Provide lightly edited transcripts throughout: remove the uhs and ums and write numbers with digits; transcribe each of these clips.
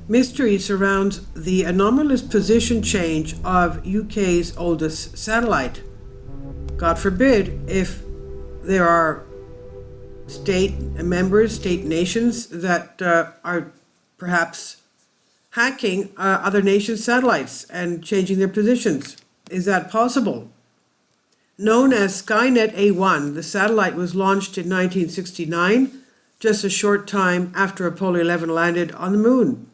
Mystery surrounds the anomalous position change of UK's oldest satellite. God forbid if there are state nations that are perhaps hacking other nations' satellites and changing their positions. Is that possible? Known as Skynet A1, the satellite was launched in 1969, just a short time after Apollo 11 landed on the moon.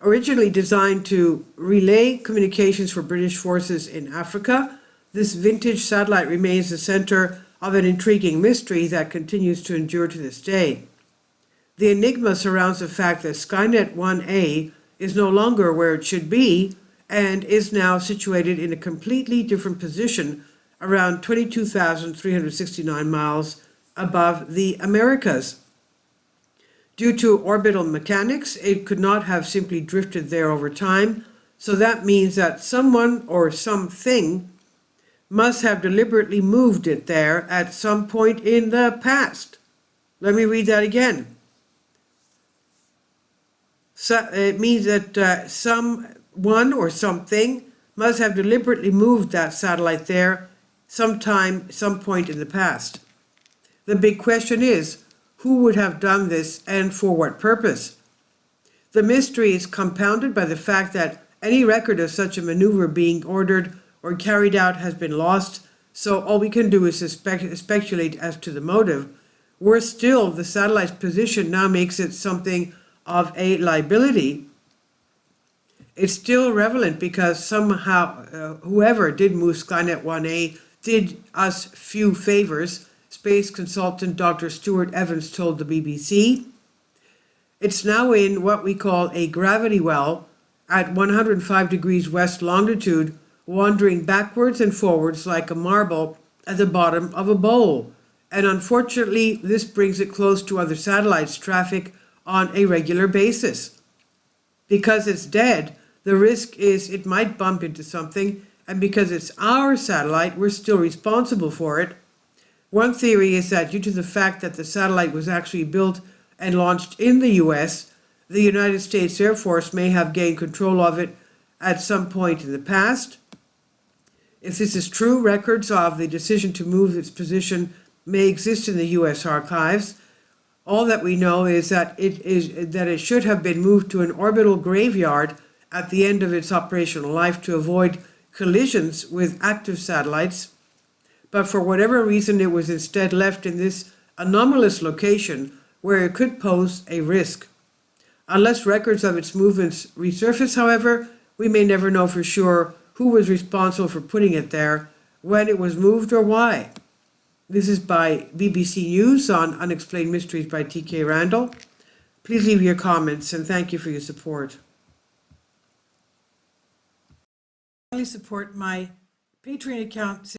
Originally designed to relay communications for British forces in Africa, this vintage satellite remains the center of an intriguing mystery that continues to endure to this day. The enigma surrounds the fact that Skynet 1A is no longer where it should be and is now situated in a completely different position around 22,369 miles above the Americas. Due to orbital mechanics, it could not have simply drifted there over time, so that means that someone or something must have deliberately moved it there at some point in the past. Let me read that again. So it means that someone or something must have deliberately moved that satellite there some point in the past. The big question is, who would have done this and for what purpose? The mystery is compounded by the fact that any record of such a maneuver being ordered or carried out has been lost, so all we can do is speculate as to the motive. Worse still, the satellite's position now makes it something of a liability. It's still relevant because somehow whoever did move Skynet 1A did us few favors, space consultant Dr. Stuart Evans told the BBC. It's now in what we call a gravity well at 105 degrees west longitude, wandering backwards and forwards like a marble at the bottom of a bowl. And unfortunately, this brings it close to other satellites' traffic on a regular basis. Because it's dead, the risk is it might bump into something, and because it's our satellite, we're still responsible for it. One theory is that due to the fact that the satellite was actually built and launched in the US, the United States Air Force may have gained control of it at some point in the past. If this is true, records of the decision to move its position may exist in the US archives. All that we know is that it should have been moved to an orbital graveyard at the end of its operational life to avoid collisions with active satellites. But for whatever reason, it was instead left in this anomalous location where it could pose a risk. Unless records of its movements resurface, however, we may never know for sure who was responsible for putting it there, when it was moved, or why. This is by BBC News on Unexplained Mysteries by T.K. Randall. Please leave your comments and thank you for your support. Please support my Patreon account.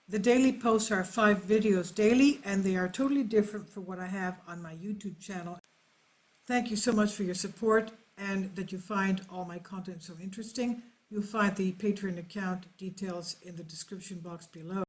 The daily posts are 5 videos daily, and they are totally different from what I have on my YouTube channel. Thank you so much for your support and that you find all my content so interesting. You'll find the Patreon account details in the description box below.